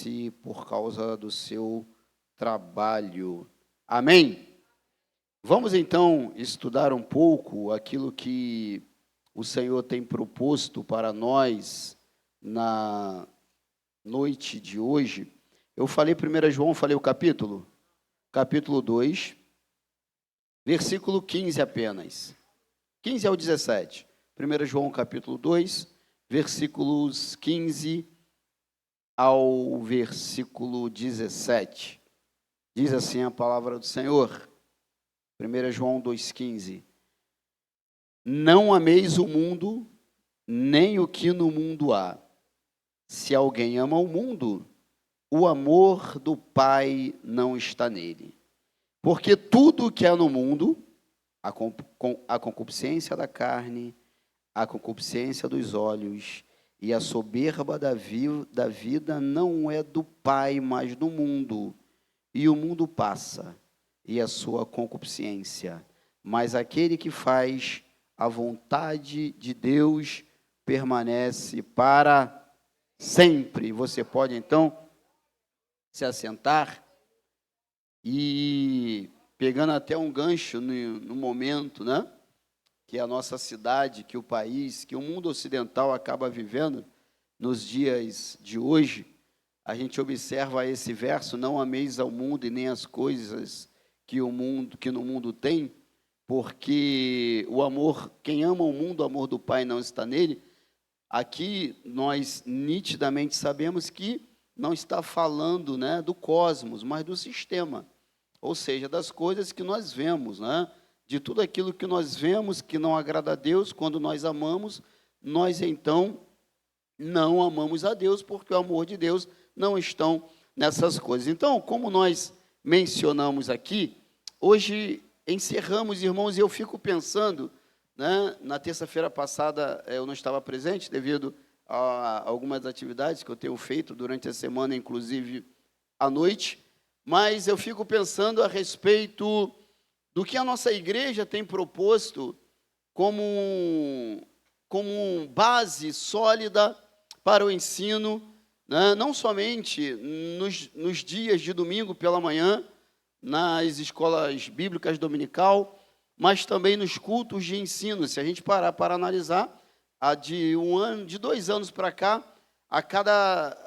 acontece por causa do seu trabalho. Amém? Vamos então estudar um pouco aquilo que o Senhor tem proposto para nós na noite de hoje. Eu falei 1 João, falei o capítulo 2, versículo 15 apenas. 15 ao 17. 1 João capítulo 2, versículos 15 ao versículo 17. Diz assim a palavra do Senhor. 1 João 2,15. Não ameis o mundo, nem o que no mundo há. Se alguém ama o mundo, o amor do Pai não está nele. Porque tudo o que há no mundo, a concupiscência da carne, a concupiscência dos olhos e a soberba da vida não é do Pai, mas do mundo. E o mundo passa, e a sua concupiscência. Mas aquele que faz a vontade de Deus permanece para sempre. Você pode, então, se assentar e, pegando até um gancho no momento, né? Que a nossa cidade, que o país, que o mundo ocidental acaba vivendo nos dias de hoje, a gente observa esse verso: não ameis ao mundo e nem as coisas que no mundo tem, porque o amor, quem ama o mundo, o amor do Pai não está nele. Aqui nós nitidamente sabemos que não está falando, né, do cosmos, mas do sistema, ou seja, das coisas que nós vemos, né? De tudo aquilo que nós vemos que não agrada a Deus. Quando nós amamos, nós então não amamos a Deus, porque o amor de Deus não está nessas coisas. Então, como nós mencionamos aqui, hoje encerramos, irmãos, e eu fico pensando, né, na terça-feira passada eu não estava presente devido a algumas atividades que eu tenho feito durante a semana, inclusive à noite, mas eu fico pensando a respeito do que a nossa igreja tem proposto como base sólida para o ensino, né? Não somente nos dias de domingo pela manhã, nas escolas bíblicas dominical, mas também nos cultos de ensino. Se a gente parar para analisar, de 2 anos para cá, a cada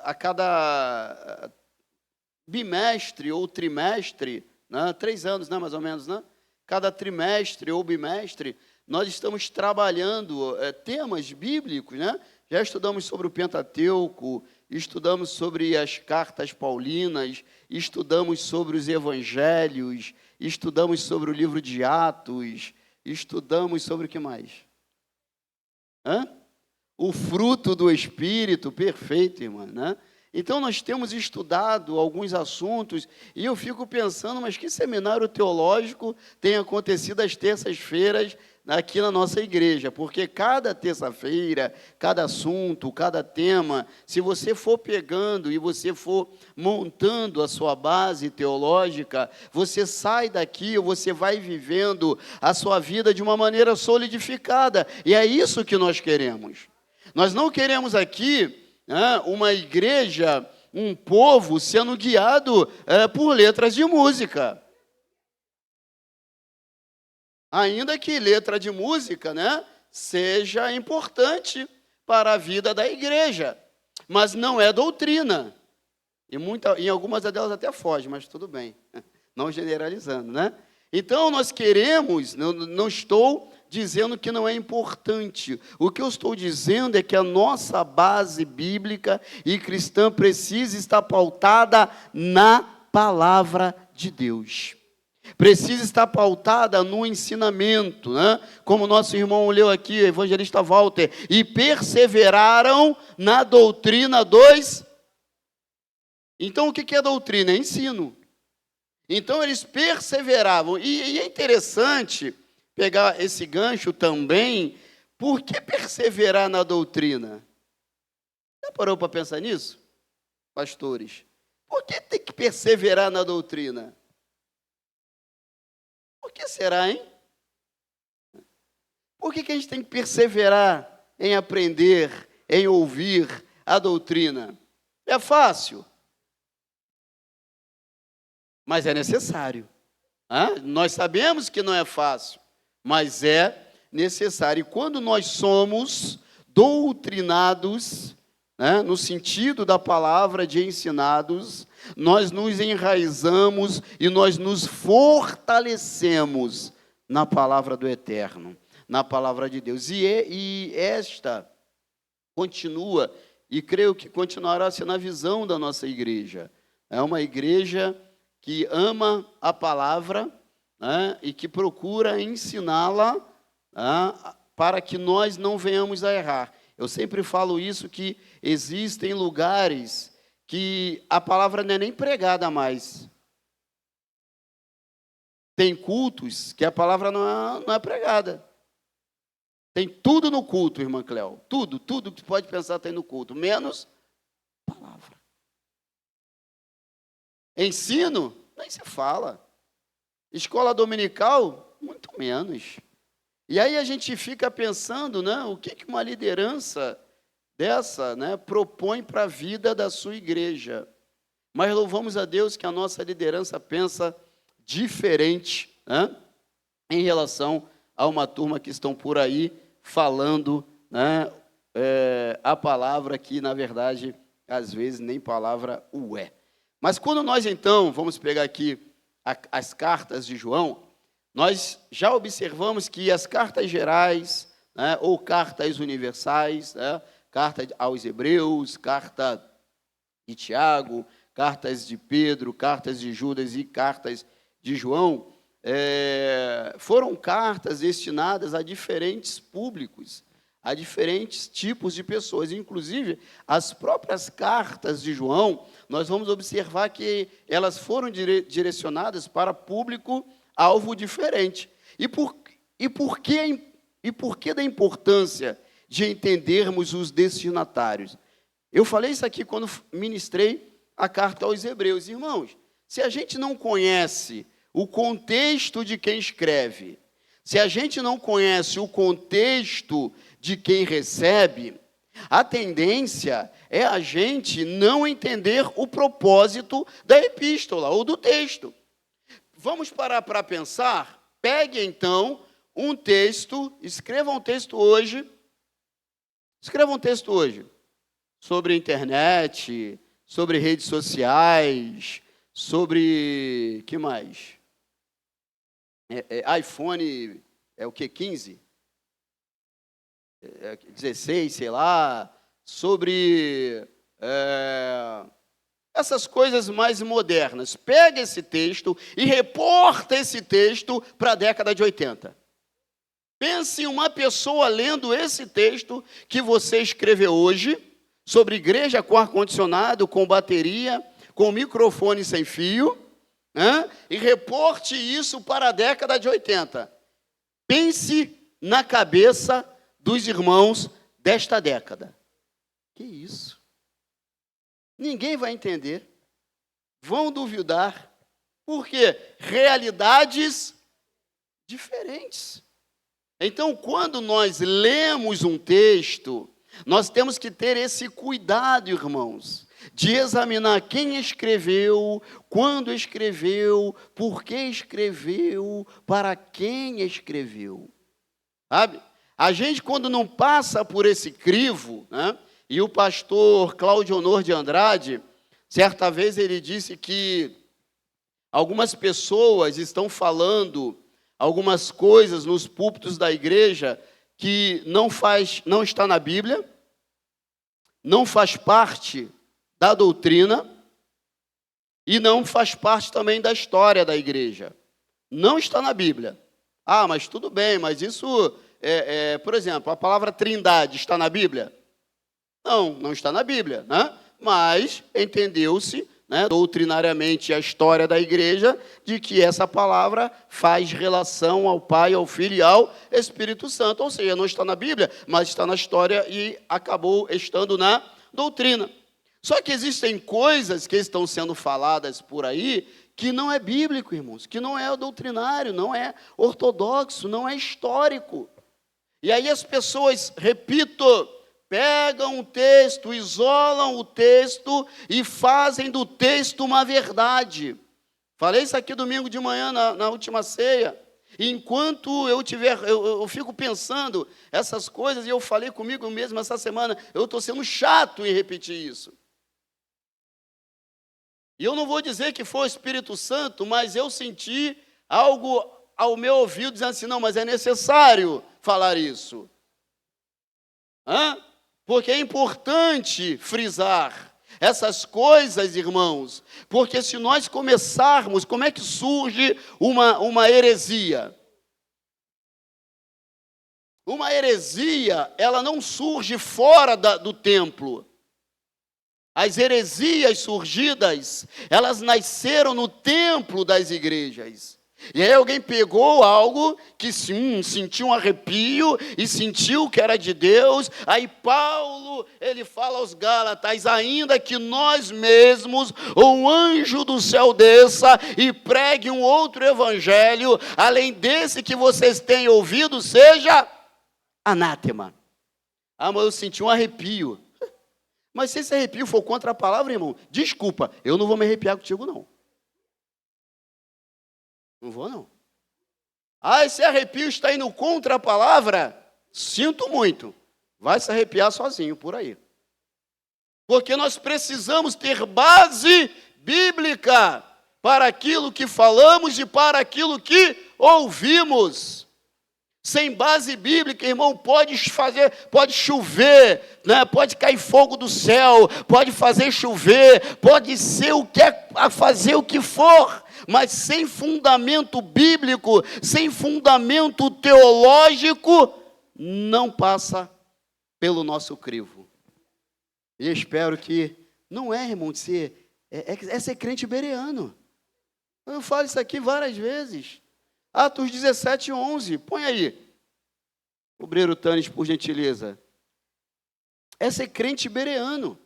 bimestre ou trimestre, né? 3 anos, né, mais ou menos, né? Cada trimestre ou bimestre, nós estamos trabalhando temas bíblicos, né? Já estudamos sobre o Pentateuco, estudamos sobre as cartas paulinas, estudamos sobre os evangelhos, estudamos sobre o livro de Atos, estudamos sobre o que mais? O fruto do Espírito, perfeito, irmã, né? Então, nós temos estudado alguns assuntos, e eu fico pensando, mas que seminário teológico tem acontecido às terças-feiras aqui na nossa igreja? Porque cada terça-feira, cada assunto, cada tema, se você for pegando e você for montando a sua base teológica, você sai daqui, ou você vai vivendo a sua vida de uma maneira solidificada, e é isso que nós queremos. Nós não queremos aqui uma igreja, um povo sendo guiado por letras de música. Ainda que letra de música, né, seja importante para a vida da igreja, mas não é doutrina. Em algumas delas até foge, mas tudo bem, não generalizando, né? Então, nós queremos, não estou dizendo que não é importante. O que eu estou dizendo é que a nossa base bíblica e cristã precisa estar pautada na palavra de Deus. Precisa estar pautada no ensinamento, né? Como o nosso irmão leu aqui, o evangelista Walter, e perseveraram na doutrina dos... Então, o que é doutrina? É ensino. Então, eles perseveravam. E é interessante pegar esse gancho também. Por que perseverar na doutrina? Já parou para pensar nisso, pastores? Por que tem que perseverar na doutrina? Por que será, hein? Por que a gente tem que perseverar em aprender, em ouvir a doutrina? É fácil? mas é necessário. Nós sabemos que não é fácil, mas é necessário. E quando nós somos doutrinados, no sentido da palavra de ensinados, nós nos enraizamos e nós nos fortalecemos na palavra do Eterno, na palavra de Deus. E esta continua, e creio que continuará sendo a visão da nossa igreja. É uma igreja que ama a palavra, e que procura ensiná-la, para que nós não venhamos a errar. Eu sempre falo isso, que existem lugares que a palavra não é nem pregada mais. Tem cultos que a palavra não é pregada. Tem tudo no culto, irmã Cléo. Tudo que você pode pensar tem no culto, menos palavra. Ensino, nem se fala. Escola dominical, muito menos. E aí a gente fica pensando, o que uma liderança dessa, propõe para a vida da sua igreja. Mas louvamos a Deus que a nossa liderança pensa diferente, em relação a uma turma que estão por aí falando, a palavra que, na verdade, às vezes nem palavra o é. Mas quando nós, então, vamos pegar aqui as cartas de João, nós já observamos que as cartas gerais, ou cartas universais, carta aos Hebreus, carta de Tiago, cartas de Pedro, cartas de Judas e cartas de João, foram cartas destinadas a diferentes públicos, a diferentes tipos de pessoas. Inclusive, as próprias cartas de João, nós vamos observar que elas foram direcionadas para público-alvo diferente. E por que da importância de entendermos os destinatários? Eu falei isso aqui quando ministrei a carta aos Hebreus. Irmãos, se a gente não conhece o contexto de quem escreve, se a gente não conhece o contexto de quem recebe, a tendência é a gente não entender o propósito da epístola ou do texto. Vamos parar para pensar? Pegue, então, um texto, escreva um texto hoje sobre internet, sobre redes sociais, sobre, que mais? iPhone, o que, 15? 16, sei lá, sobre essas coisas mais modernas. Pega esse texto e reporta esse texto para a década de 80. Pense em uma pessoa lendo esse texto que você escreveu hoje, sobre igreja com ar-condicionado, com bateria, com microfone sem fio, e reporte isso para a década de 80. Pense na cabeça dos irmãos desta década. Que isso? Ninguém vai entender. Vão duvidar. Por quê? Realidades diferentes. Então, quando nós lemos um texto, nós temos que ter esse cuidado, irmãos, de examinar quem escreveu, quando escreveu, por que escreveu, para quem escreveu. Sabe? A gente, quando não passa por esse crivo, e o pastor Cláudio Honor de Andrade, certa vez ele disse que algumas pessoas estão falando algumas coisas nos púlpitos da igreja que não está na Bíblia, não faz parte da doutrina e não faz parte também da história da igreja. Não está na Bíblia. Mas tudo bem, mas isso, por exemplo, a palavra trindade está na Bíblia? Não está na Bíblia, Mas entendeu-se, doutrinariamente, a história da igreja, de que essa palavra faz relação ao Pai, ao Filho e ao Espírito Santo. Ou seja, não está na Bíblia, mas está na história e acabou estando na doutrina. Só que existem coisas que estão sendo faladas por aí que não é bíblico, irmãos, que não é doutrinário, não é ortodoxo, não é histórico. E aí as pessoas, repito, pegam o texto, isolam o texto e fazem do texto uma verdade. Falei isso aqui domingo de manhã na última ceia. E enquanto eu fico pensando essas coisas, e eu falei comigo mesmo essa semana, eu estou sendo chato em repetir isso. E eu não vou dizer que foi o Espírito Santo, mas eu senti algo ao meu ouvido dizendo assim, não, mas é necessário falar isso. Porque é importante frisar essas coisas, irmãos, porque se nós começarmos, como é que surge uma heresia? Uma heresia, ela não surge fora do templo. As heresias surgidas, elas nasceram no templo das igrejas. E aí alguém pegou algo que sentiu um arrepio e sentiu que era de Deus. Aí Paulo, ele fala aos Gálatas, ainda que nós mesmos, ou um anjo do céu desça e pregue um outro evangelho, além desse que vocês têm ouvido, seja anátema. Mas eu senti um arrepio. Mas se esse arrepio for contra a palavra, irmão, desculpa, eu não vou me arrepiar contigo, não. Não vou, não. Esse arrepio está indo contra a palavra? Sinto muito. Vai se arrepiar sozinho por aí. Porque nós precisamos ter base bíblica para aquilo que falamos e para aquilo que ouvimos. Sem base bíblica, irmão, pode chover, né? Pode cair fogo do céu, pode fazer chover, pode ser fazer o que for, mas sem fundamento bíblico, sem fundamento teológico, não passa pelo nosso crivo. E espero que não é, irmão, de ser, é ser crente bereano. Eu falo isso aqui várias vezes. Atos 17, 11, põe aí. Obreiro Tânis, por gentileza. É ser crente bereano.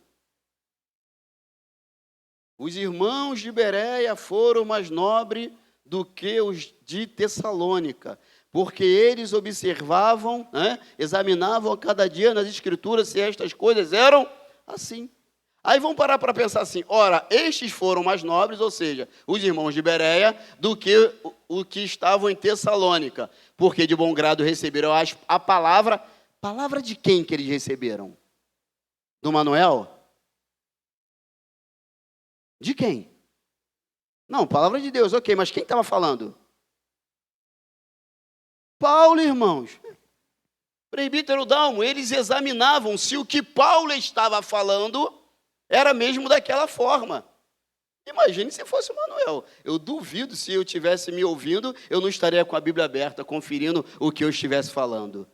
Os irmãos de Bereia foram mais nobres do que os de Tessalônica, porque eles observavam, examinavam a cada dia nas Escrituras se estas coisas eram assim. Aí vamos parar para pensar assim, ora, estes foram mais nobres, ou seja, os irmãos de Bereia, do que o que estavam em Tessalônica, porque de bom grado receberam a palavra de quem que eles receberam? Do Manuel? De quem? Não, palavra de Deus, ok, mas quem estava falando? Paulo, irmãos. Presbítero Dalmo, eles examinavam se o que Paulo estava falando era mesmo daquela forma. Imagine se fosse o Manuel. Eu duvido, se eu estivesse me ouvindo, eu não estaria com a Bíblia aberta, conferindo o que eu estivesse falando.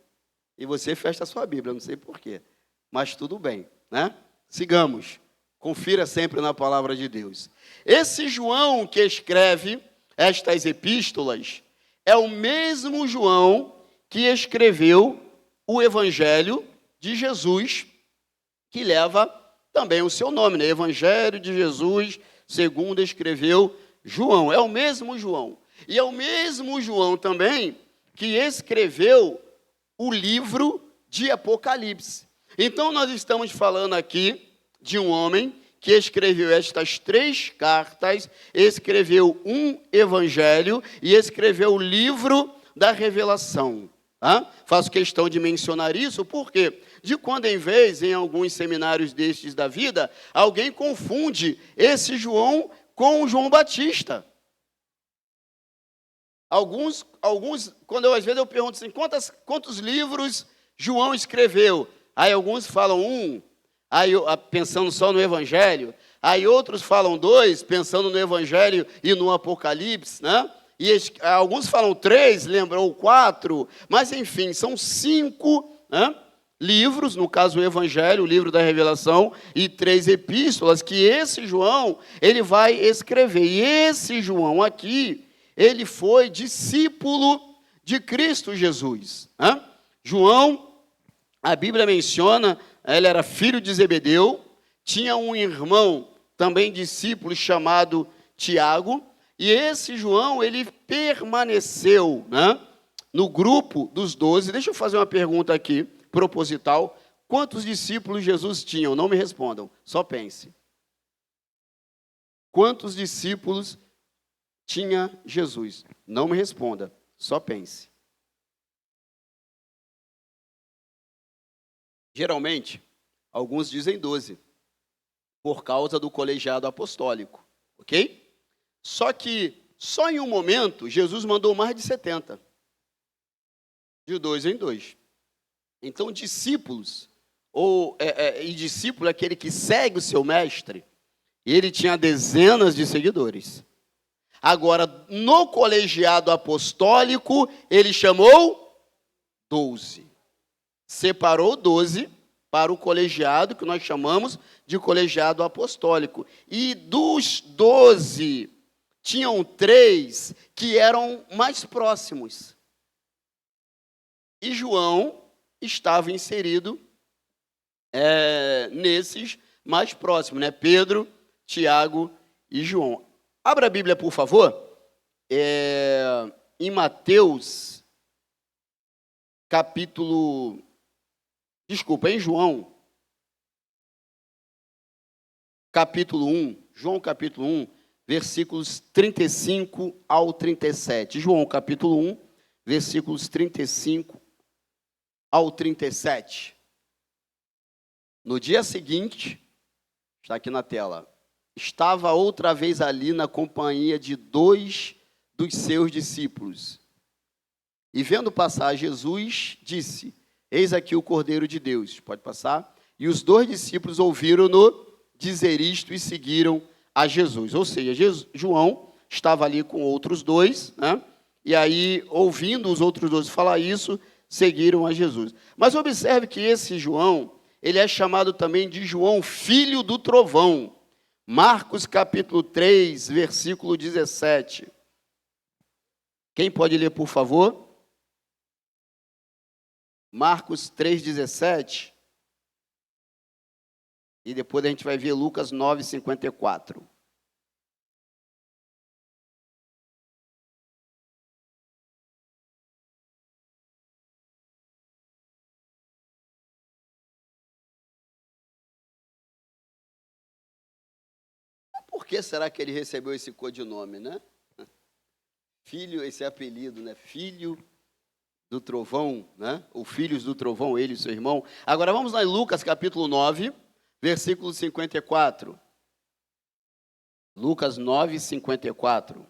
E você fecha a sua Bíblia, não sei porquê. Mas tudo bem, né? Sigamos. Confira sempre na palavra de Deus. Esse João que escreve estas epístolas é o mesmo João que escreveu o Evangelho de Jesus, que leva também o seu nome, né? Evangelho de Jesus, segundo escreveu João. É o mesmo João. E é o mesmo João também que escreveu o livro de Apocalipse. Então, nós estamos falando aqui de um homem que escreveu estas 3 cartas, escreveu um evangelho e escreveu o livro da revelação. Faço questão de mencionar isso, porque de quando em vez, em alguns seminários destes da vida, alguém confunde esse João com o João Batista. Alguns quando às vezes eu pergunto assim, quantos livros João escreveu? Aí alguns falam 1, aí pensando só no Evangelho, aí outros falam 2, pensando no Evangelho e no Apocalipse, né? E alguns falam 3, lembram 4, mas enfim, são 5, né, livros, no caso o Evangelho, o livro da Revelação, e 3 epístolas, que esse João, ele vai escrever. E esse João aqui, ele foi discípulo de Cristo Jesus. João, a Bíblia menciona, ele era filho de Zebedeu, tinha um irmão, também discípulo, chamado Tiago, e esse João, ele permaneceu, no grupo dos 12. Deixa eu fazer uma pergunta aqui, proposital. Quantos discípulos Jesus tinha? Não me respondam, só pense. Quantos discípulos tinha Jesus? Não me responda, só pense. Geralmente, alguns dizem 12, por causa do colegiado apostólico, ok? Só que, só em um momento, Jesus mandou mais de 70, de 2 em 2. Então, discípulos, e discípulo é aquele que segue o seu mestre, e ele tinha dezenas de seguidores. Agora, no colegiado apostólico, ele chamou 12. Separou 12 para o colegiado, que nós chamamos de colegiado apostólico. E dos 12, tinham 3 que eram mais próximos. E João estava inserido nesses mais próximos, né? Pedro, Tiago e João. Abra a Bíblia, por favor, em Mateus, em João, capítulo 1, João capítulo 1, versículos 35 ao 37. João capítulo 1, versículos 35 ao 37. No dia seguinte, está aqui na tela, estava outra vez ali na companhia de 2 dos seus discípulos. E vendo passar Jesus, disse: eis aqui o Cordeiro de Deus. Pode passar. E os 2 discípulos ouviram-no dizer isto e seguiram a Jesus. Ou seja, João estava ali com outros 2, né? E aí, ouvindo os outros 2 falar isso, seguiram a Jesus. Mas observe que esse João, ele é chamado também de João, filho do trovão. Marcos capítulo 3, versículo 17. Quem pode ler, por favor? Marcos 3, 17. E depois a gente vai ver Lucas 9, 54. Por que será que ele recebeu esse codinome, né? Filho, esse apelido, né? Filho do trovão, né? Ou filhos do trovão, ele e seu irmão. Agora vamos lá em Lucas capítulo 9, versículo 54. Lucas 9, 54.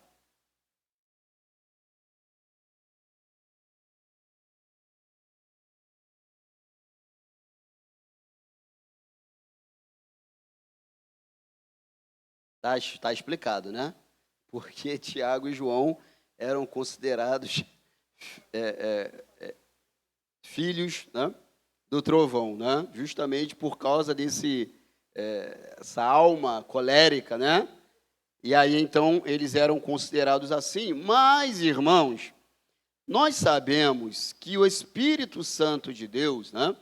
Tá explicado, né? Porque Tiago e João eram considerados filhos, né, do trovão, né? Justamente por causa essa alma colérica, né? E aí, então, eles eram considerados assim. Mas, irmãos, nós sabemos que o Espírito Santo de Deus, né?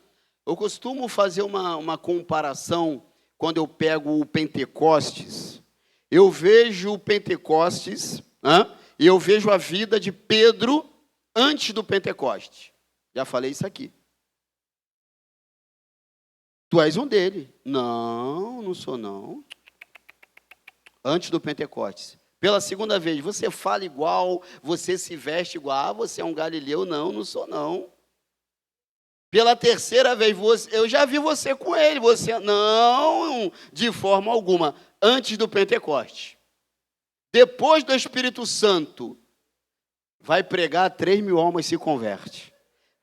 Eu costumo fazer uma comparação quando eu pego o Pentecostes. Eu vejo o Pentecostes, né? E eu vejo a vida de Pedro antes do Pentecoste. Já falei isso aqui. Tu és um dele. Não, não sou não. Antes do Pentecostes. Pela segunda vez, você fala igual, você se veste igual, você é um galileu. Não, não sou não. Pela terceira vez, eu já vi você com ele. Você não, de forma alguma. Antes do Pentecoste. Depois do Espírito Santo, vai pregar, 3.000 almas se converte.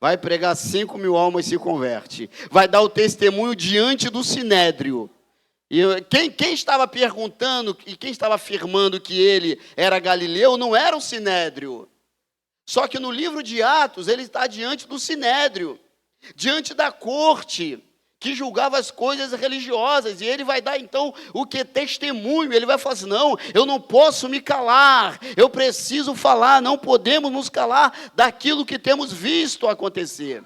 Vai pregar, 5.000 almas se converte. Vai dar o testemunho diante do Sinédrio. E quem estava perguntando e quem estava afirmando que ele era galileu não era o Sinédrio. Só que no livro de Atos, ele está diante do Sinédrio, diante da corte, que julgava as coisas religiosas, e ele vai dar então o que? Testemunho. Ele vai falar assim: não, eu não posso me calar, eu preciso falar, não podemos nos calar daquilo que temos visto acontecer.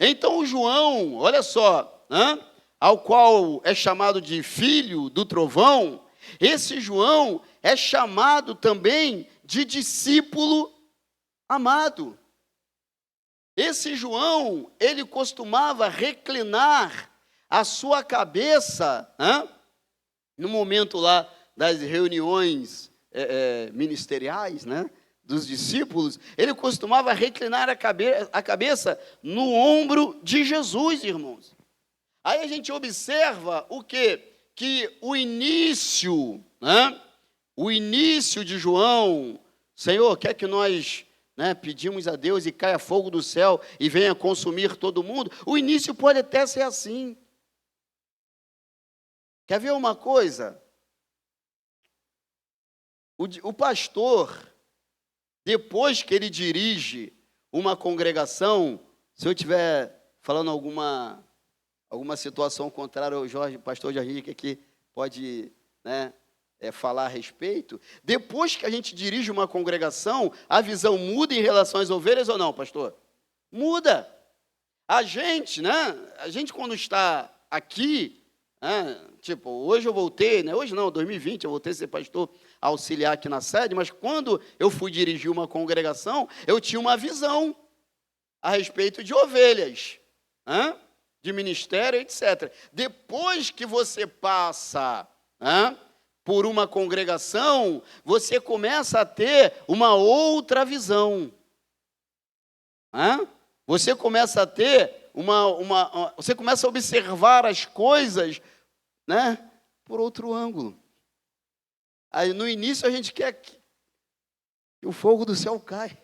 Então o João, olha só, ao qual é chamado de filho do trovão, esse João é chamado também de discípulo amado. Esse João, ele costumava reclinar a sua cabeça, no momento lá das reuniões ministeriais, né, dos discípulos, ele costumava reclinar a cabeça no ombro de Jesus, irmãos. Aí a gente observa o quê? Que o início, né, o início de João, Senhor, quer que nós, né, pedimos a Deus e caia fogo do céu e venha consumir todo mundo? O início pode até ser assim. Quer ver uma coisa? O pastor, depois que ele dirige uma congregação, se eu estiver falando alguma situação contrária, o pastor Jorge aqui pode, né, falar a respeito. Depois que a gente dirige uma congregação, a visão muda em relação às ovelhas ou não, pastor? Muda. A gente, né, quando está aqui, tipo, hoje eu voltei, né, hoje não, 2020, eu voltei a ser pastor auxiliar aqui na sede, mas quando eu fui dirigir uma congregação, eu tinha uma visão a respeito de ovelhas, de ministério, etc. Depois que você passa por uma congregação, você começa a ter uma outra visão. Você começa a ter você começa a observar as coisas, né, por outro ângulo. Aí no início a gente quer que o fogo do céu caia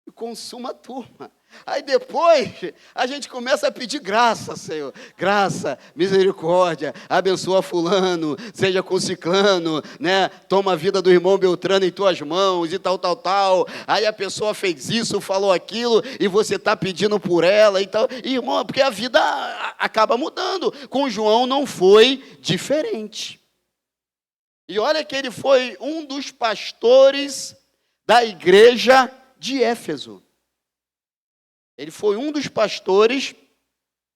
e consuma a turma. Aí depois a gente começa a pedir graça, Senhor. Graça, misericórdia, abençoa fulano, seja com ciclano, né? Toma a vida do irmão Beltrano em tuas mãos e tal. Aí a pessoa fez isso, falou aquilo e você está pedindo por ela e tal. Irmão, porque a vida acaba mudando. Com João não foi diferente. E olha que ele foi um dos pastores da igreja de Éfeso. Ele foi um dos pastores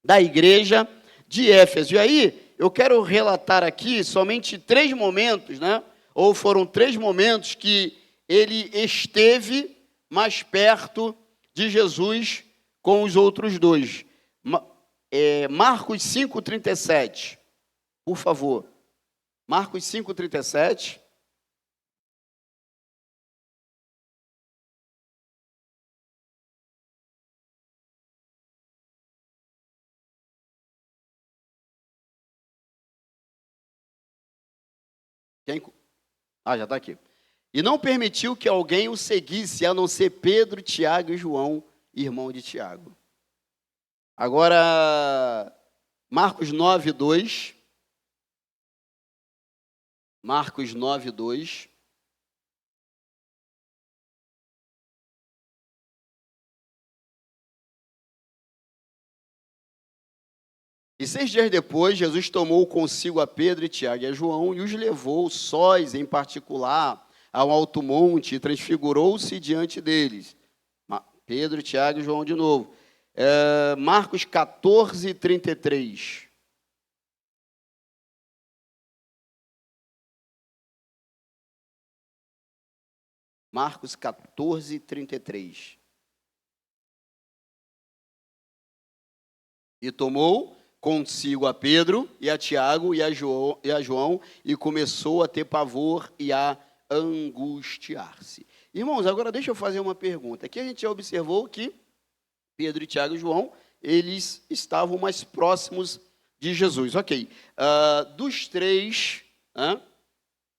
da igreja de Éfeso. E aí, eu quero relatar aqui somente 3 momentos, né? Ou foram 3 momentos que ele esteve mais perto de Jesus com os outros 2. Marcos 5,37, por favor. Marcos 5,37. Já está aqui. E não permitiu que alguém o seguisse, a não ser Pedro, Tiago e João, irmão de Tiago. Agora, Marcos 9:2. Marcos 9:2. E 6 dias depois, Jesus tomou consigo a Pedro e Tiago e a João e os levou sós, em particular, ao alto monte e transfigurou-se diante deles. Pedro, Tiago e João de novo. Marcos 14:33. Marcos 14:33. E tomou consigo a Pedro e a Tiago e a João e começou a ter pavor e a angustiar-se. Irmãos, agora deixa eu fazer uma pergunta. Aqui a gente já observou que Pedro, Tiago e João, eles estavam mais próximos de Jesus. Ok. Dos 3,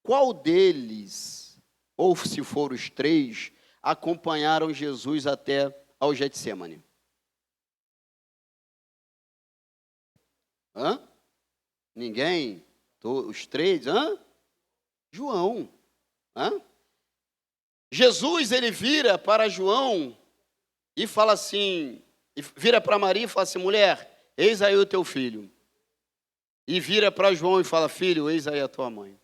qual deles, ou se for os 3, acompanharam Jesus até ao Getsemane? Ninguém? Os 3? João. Jesus, ele vira para João e fala assim, vira para Maria e fala assim, mulher, eis aí o teu filho. E vira para João e fala, filho, eis aí a tua mãe.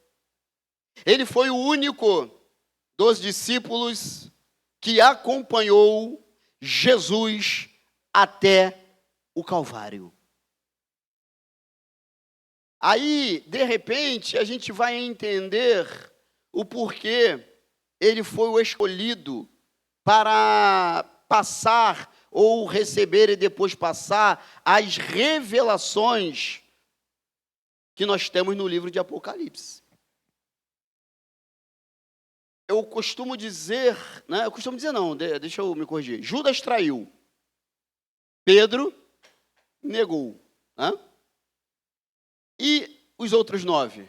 Ele foi o único dos discípulos que acompanhou Jesus até o Calvário. Aí, de repente, a gente vai entender o porquê ele foi o escolhido para passar ou receber e depois passar as revelações que nós temos no livro de Apocalipse. eu costumo dizer, né? Eu costumo dizer não, deixa eu me corrigir. Judas traiu. Pedro negou. Né? E os outros 9?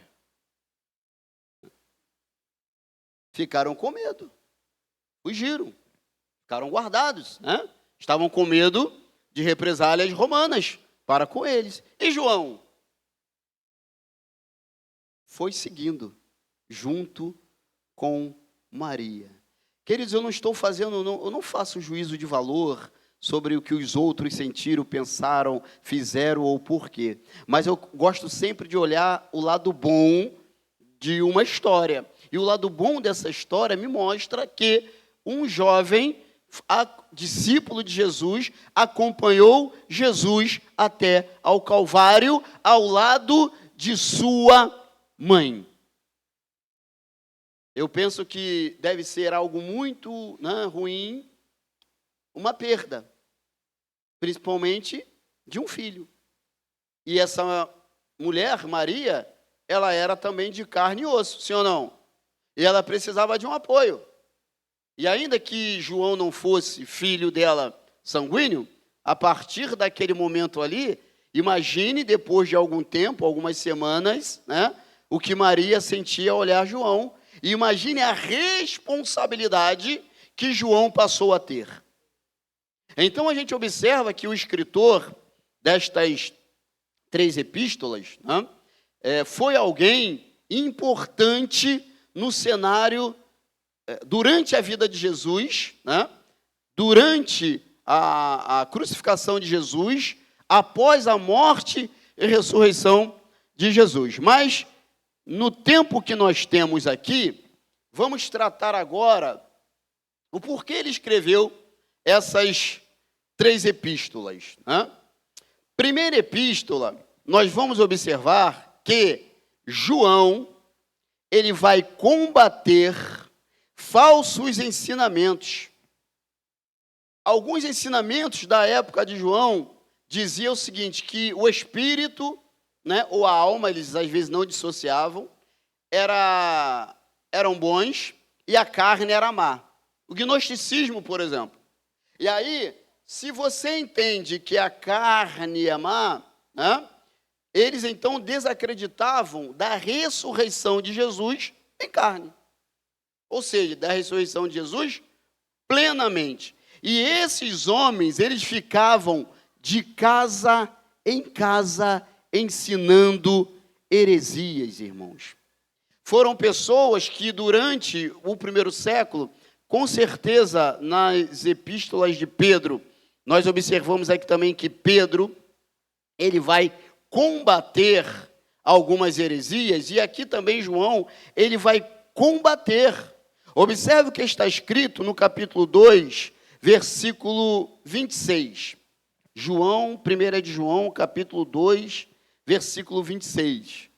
Ficaram com medo. Fugiram. Ficaram guardados. Né? Estavam com medo de represálias romanas para com eles. E João? Foi seguindo junto com Maria. Queridos, eu não faço juízo de valor sobre o que os outros sentiram, pensaram, fizeram ou porquê. Mas eu gosto sempre de olhar o lado bom de uma história. E o lado bom dessa história me mostra que um jovem, discípulo de Jesus, acompanhou Jesus até ao Calvário, ao lado de sua mãe. Eu penso que deve ser algo muito, né, ruim, uma perda, principalmente de um filho. E essa mulher, Maria, ela era também de carne e osso, sim ou não? E ela precisava de um apoio. E ainda que João não fosse filho dela sanguíneo, a partir daquele momento ali, imagine depois de algum tempo, algumas semanas, né, o que Maria sentia ao olhar João. E imagine a responsabilidade que João passou a ter. Então a gente observa que o escritor destas 3 epístolas, né, foi alguém importante no cenário durante a vida de Jesus, né, durante a crucificação de Jesus, após a morte e ressurreição de Jesus. Mas no tempo que nós temos aqui, vamos tratar agora o porquê ele escreveu essas 3 epístolas. Né? Primeira epístola, nós vamos observar que João, ele vai combater falsos ensinamentos. Alguns ensinamentos da época de João diziam o seguinte, que o espírito, né, ou a alma, eles às vezes não dissociavam, eram bons e a carne era má. O gnosticismo, por exemplo. E aí, se você entende que a carne é má, né, eles então desacreditavam da ressurreição de Jesus em carne. Ou seja, da ressurreição de Jesus plenamente. E esses homens, eles ficavam de casa em casa ensinando heresias, irmãos. Foram pessoas que durante o primeiro século, com certeza nas epístolas de Pedro, nós observamos aqui também que Pedro, ele vai combater algumas heresias, e aqui também João, ele vai combater. Observe o que está escrito no capítulo 2, versículo 26. João, 1 de João, capítulo 2, versículo 26.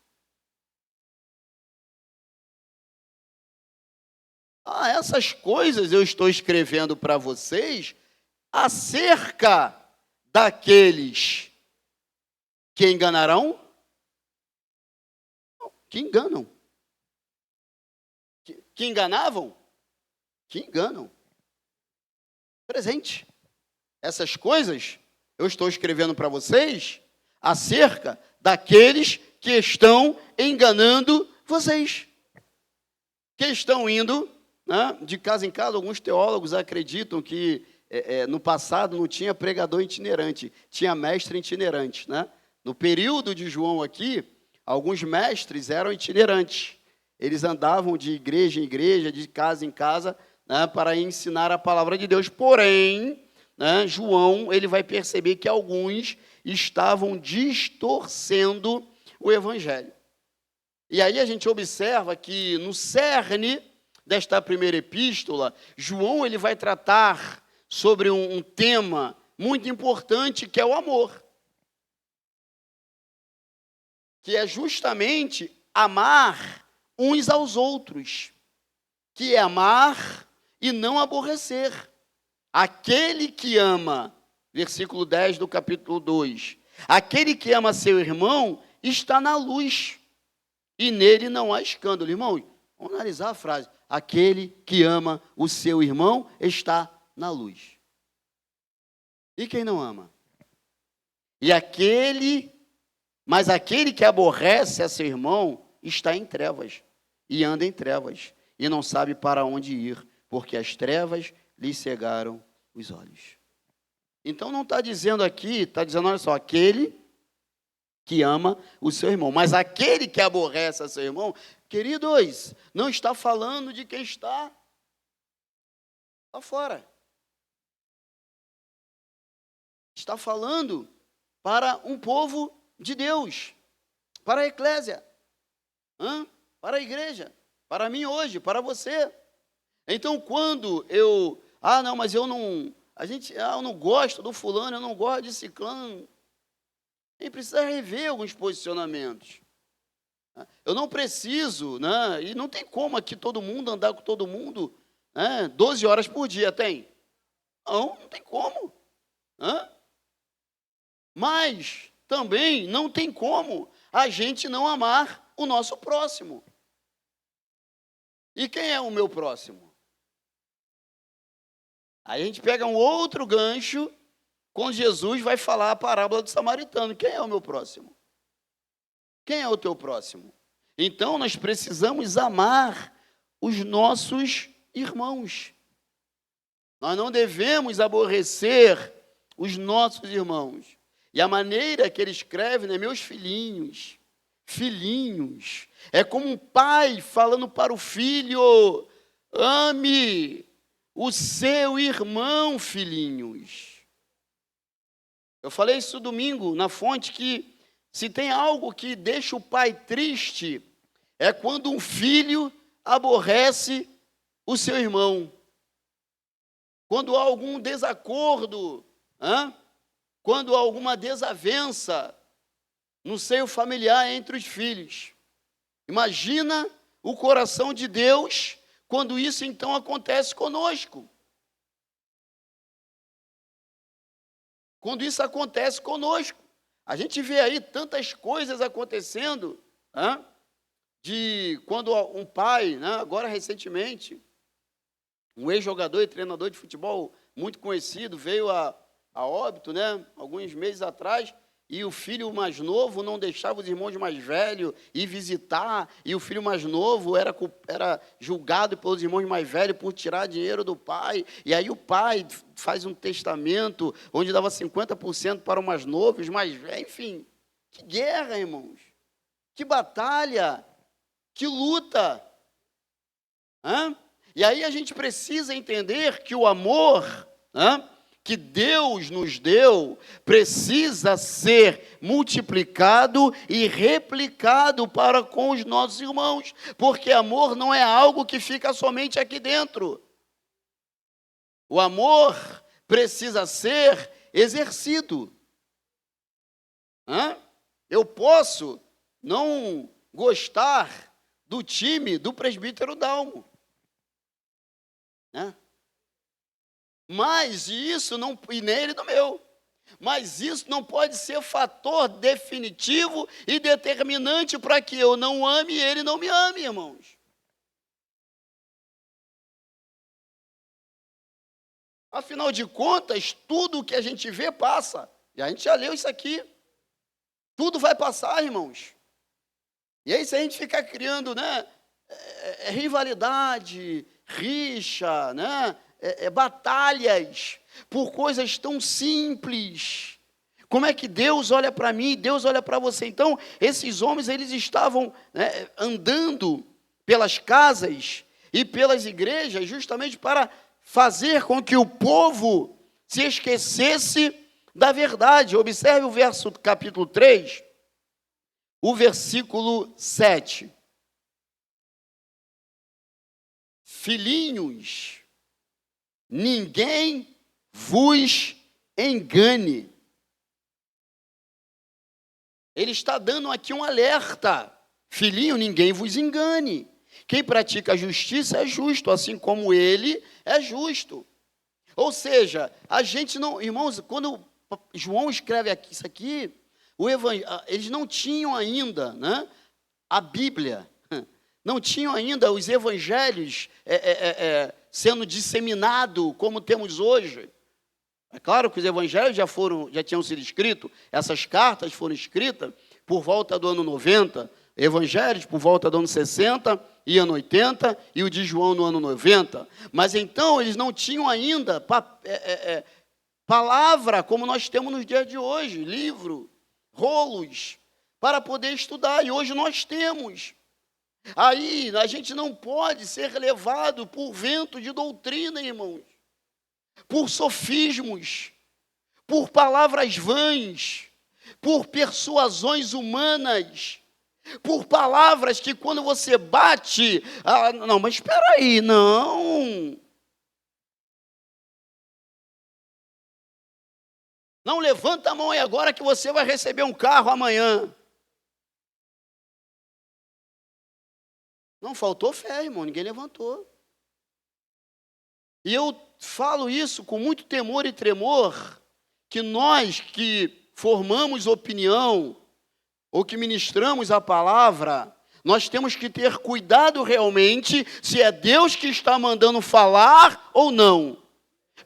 Essas coisas eu estou escrevendo para vocês acerca daqueles que enganarão, que enganam. Que enganavam, que enganam. Presente. Essas coisas eu estou escrevendo para vocês acerca daqueles que estão enganando vocês. Que estão indo, né, de casa em casa. Alguns teólogos acreditam que no passado não tinha pregador itinerante, tinha mestre itinerante. Né? No período de João aqui, alguns mestres eram itinerantes. Eles andavam de igreja em igreja, de casa em casa, né, para ensinar a palavra de Deus. Porém, né, João, ele vai perceber que alguns estavam distorcendo o evangelho. E aí a gente observa que no cerne desta primeira epístola, João, ele vai tratar sobre um tema muito importante, que é o amor. Que é justamente amar uns aos outros, que é amar e não aborrecer. Aquele que ama, versículo 10 do capítulo 2, aquele que ama seu irmão está na luz, e nele não há escândalo. Irmão, Vamos analisar a frase. Aquele que ama o seu irmão está na luz. E quem não ama? Mas aquele que aborrece a seu irmão está em trevas, e anda em trevas, e não sabe para onde ir, porque as trevas lhe cegaram os olhos. Então não está dizendo aqui, está dizendo, olha só, aquele que ama o seu irmão. Mas aquele que aborrece a seu irmão, queridos, não está falando de quem está lá fora. Está falando para um povo de Deus, para a eclésia, para a igreja, para mim hoje, para você. Então, quando eu não gosto do fulano, eu não gosto de ciclano, a gente precisa rever alguns posicionamentos. Eu não preciso, e não tem como aqui todo mundo andar com todo mundo 12 horas por dia, tem? Não tem como. Mas também não tem como a gente não amar o nosso próximo. E quem é o meu próximo? Aí a gente pega um outro gancho, quando Jesus vai falar a parábola do samaritano. Quem é o meu próximo? Quem é o teu próximo? Então nós precisamos amar os nossos irmãos. Nós não devemos aborrecer os nossos irmãos. E a maneira que ele escreve, meus filhinhos, é como um pai falando para o filho, ame o seu irmão, filhinhos. Eu falei isso domingo na fonte, que se tem algo que deixa o pai triste, é quando um filho aborrece o seu irmão. Quando há algum desacordo, quando há alguma desavença no seio familiar entre os filhos. Imagina o coração de Deus quando isso então acontece conosco. Quando isso acontece conosco. A gente vê aí tantas coisas acontecendo, de quando um pai, agora recentemente, um ex-jogador e treinador de futebol muito conhecido, veio a óbito, alguns meses atrás, e o filho mais novo não deixava os irmãos mais velhos ir visitar, e o filho mais novo era julgado pelos irmãos mais velhos por tirar dinheiro do pai, e aí o pai faz um testamento onde dava 50% para o mais novo, os mais velhos, enfim, que guerra, irmãos, que batalha, que luta, E aí a gente precisa entender que o amor, que Deus nos deu, precisa ser multiplicado e replicado para com os nossos irmãos, porque amor não é algo que fica somente aqui dentro. O amor precisa ser exercido. Eu posso não gostar do time do presbítero Dalmo, mas isso não, e nele do meu, mas isso não pode ser fator definitivo e determinante para que eu não ame e ele não me ame, irmãos. Afinal de contas, tudo que a gente vê passa. E a gente já leu isso aqui. Tudo vai passar, irmãos. E aí, se a gente ficar criando, rivalidade, rixa, batalhas por coisas tão simples. Como é que Deus olha para mim, Deus olha para você? Então, esses homens, eles estavam andando pelas casas e pelas igrejas justamente para fazer com que o povo se esquecesse da verdade. Observe o verso capítulo 3, o versículo 7. Filhinhos, ninguém vos engane. Ele está dando aqui um alerta. Filhinho, ninguém vos engane. Quem pratica a justiça é justo, assim como ele é justo. Ou seja, a gente não... Irmãos, quando João escreve aqui, isso aqui, eles não tinham ainda a Bíblia. não tinham ainda os evangelhos sendo disseminados como temos hoje. É claro que os evangelhos já tinham sido escritos, essas cartas foram escritas por volta do ano 90, evangelhos por volta do ano 60 e ano 80, e o de João no ano 90. Mas então eles não tinham ainda palavra como nós temos nos dias de hoje, livro, rolos, para poder estudar, e hoje nós temos. Aí a gente não pode ser levado por vento de doutrina, irmãos, por sofismos, por palavras vãs, por persuasões humanas, por palavras que quando você bate, não, mas espera aí, não levanta a mão aí agora que você vai receber um carro amanhã. Não faltou fé, irmão, ninguém levantou. E eu falo isso com muito temor e tremor, que nós que formamos opinião, ou que ministramos a palavra, nós temos que ter cuidado realmente se é Deus que está mandando falar ou não.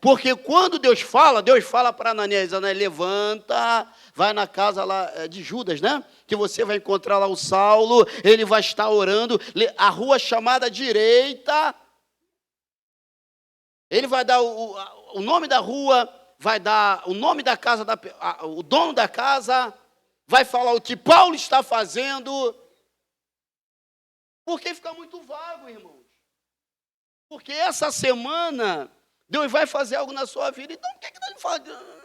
Porque quando Deus fala para Ananias, levanta, vai na casa lá de Judas, né? Que você vai encontrar lá o Saulo, ele vai estar orando, a rua chamada direita, ele vai dar o nome da rua, vai dar o nome da casa, o dono da casa, vai falar o que Paulo está fazendo, porque fica muito vago, irmãos. Porque essa semana Deus vai fazer algo na sua vida, então por que Deus fala?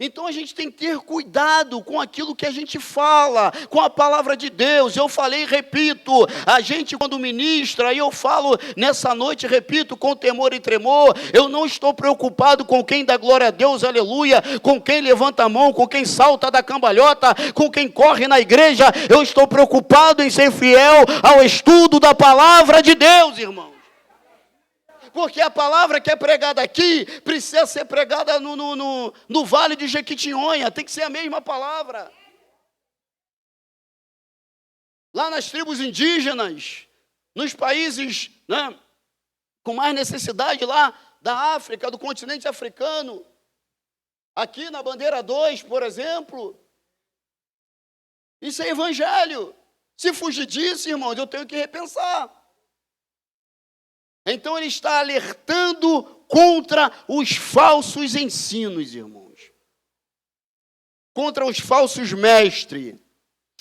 Então a gente tem que ter cuidado com aquilo que a gente fala, com a palavra de Deus. Eu falei e repito, a gente quando ministra, e eu falo nessa noite, repito, com temor e tremor, eu não estou preocupado com quem dá glória a Deus, aleluia, com quem levanta a mão, com quem salta da cambalhota, com quem corre na igreja, eu estou preocupado em ser fiel ao estudo da palavra de Deus, irmão. Porque a palavra que é pregada aqui precisa ser pregada no Vale de Jequitinhonha, tem que ser a mesma palavra. Lá nas tribos indígenas, nos países, né, com mais necessidade lá da África, do continente africano, aqui na bandeira 2, por exemplo, isso é evangelho. Se fugir disso, irmãos, eu tenho que repensar. Então ele está alertando contra os falsos ensinos, irmãos. Contra os falsos mestres.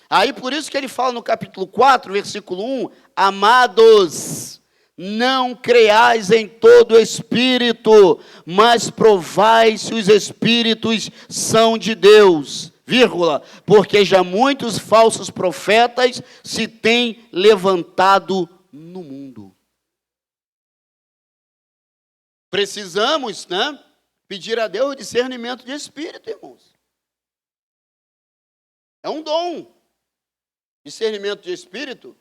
Aí por isso que ele fala no capítulo 4, versículo 1, amados, não creais em todo espírito, mas provai se os espíritos são de Deus, vírgula, porque já muitos falsos profetas se têm levantado no mundo. Precisamos, né, pedir a Deus discernimento de espírito, irmãos. É um dom. Discernimento de espírito,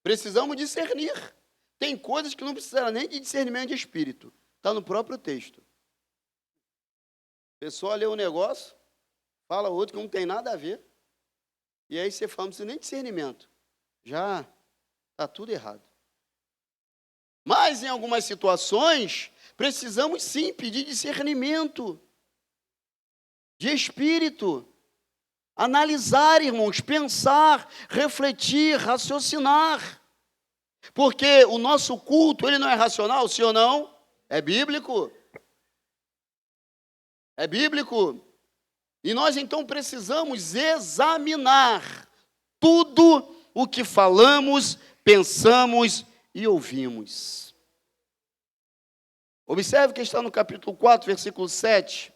precisamos discernir. Tem coisas que não precisam nem de discernimento de espírito. Está no próprio texto. A pessoa lê um negócio, fala outro que não tem nada a ver. E aí você fala, não precisa nem de discernimento. Já está tudo errado. Mas em algumas situações, precisamos sim pedir discernimento de espírito. Analisar, irmãos, pensar, refletir, raciocinar. Porque o nosso culto, ele não é racional, sim ou não? É bíblico. É bíblico. E nós então precisamos examinar tudo o que falamos, pensamos e ouvimos. Observe que está no capítulo 4, versículo 7.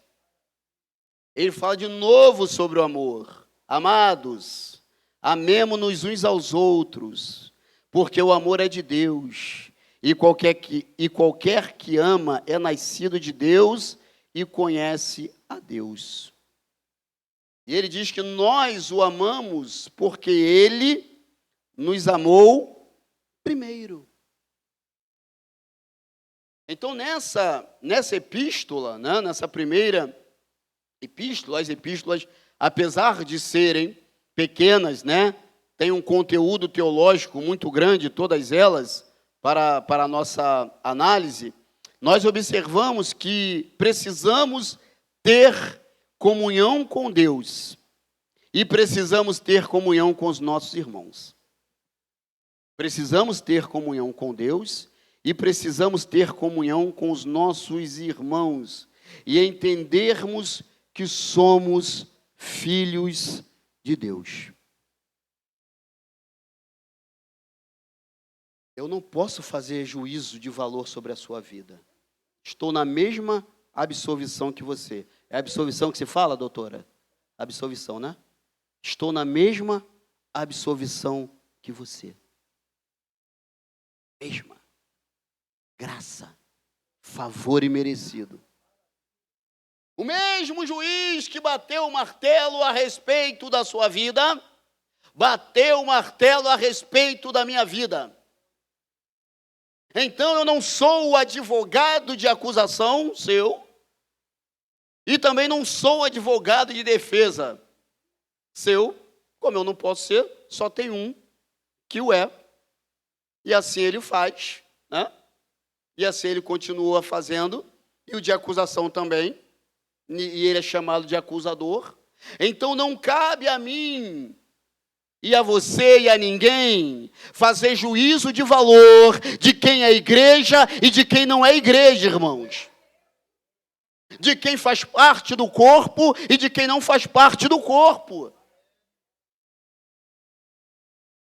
Ele fala de novo sobre o amor. Amados, amemo-nos uns aos outros, porque o amor é de Deus, e qualquer que ama é nascido de Deus e conhece a Deus. E ele diz que nós o amamos porque ele nos amou primeiro. Então, nessa epístola, né, nessa primeira epístola, as epístolas, apesar de serem pequenas, né? Tem um conteúdo teológico muito grande, todas elas, para a nossa análise. Nós observamos que precisamos ter comunhão com Deus e precisamos ter comunhão com os nossos irmãos. Precisamos ter comunhão com Deus e precisamos ter comunhão com os nossos irmãos e entendermos que somos filhos de Deus. Eu não posso fazer juízo de valor sobre a sua vida. Estou na mesma absolvição que você. É a absolvição que se fala, doutora? Absolvição, né? Estou na mesma absolvição que você. Mesma. Graça, favor imerecido. O mesmo juiz que bateu o martelo a respeito da sua vida, bateu o martelo a respeito da minha vida. Então eu não sou o advogado de acusação seu, e também não sou o advogado de defesa seu, como eu não posso ser, só tem um que o é, e assim ele faz, né? E assim ele continua fazendo, e o de acusação também, e ele é chamado de acusador. Então não cabe a mim e a você e a ninguém fazer juízo de valor de quem é igreja e de quem não é igreja, irmãos. De quem faz parte do corpo e de quem não faz parte do corpo.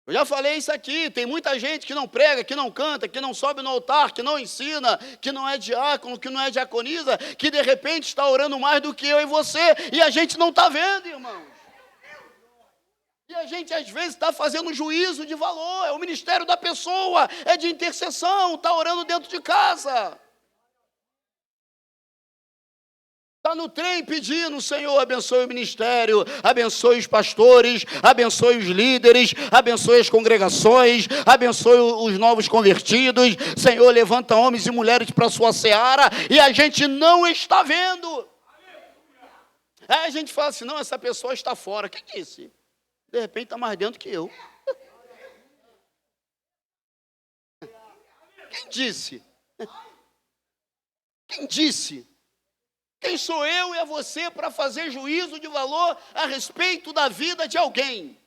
Eu já falei isso aqui, tem muita gente que não prega, que não canta, que não sobe no altar, que não ensina, que não é diácono, que não é diaconisa, que de repente está orando mais do que eu e você, e a gente não está vendo, irmãos. E a gente às vezes está fazendo juízo de valor, é o ministério da pessoa, é de intercessão, está orando dentro de casa. Está no trem pedindo, Senhor, abençoe o ministério, abençoe os pastores, abençoe os líderes, abençoe as congregações, abençoe os novos convertidos. Senhor, levanta homens e mulheres para a sua seara, e a gente não está vendo. Aí a gente fala assim, não, essa pessoa está fora. Quem disse? De repente está mais dentro que eu. Quem disse? Quem disse? Quem sou eu e é você para fazer juízo de valor a respeito da vida de alguém?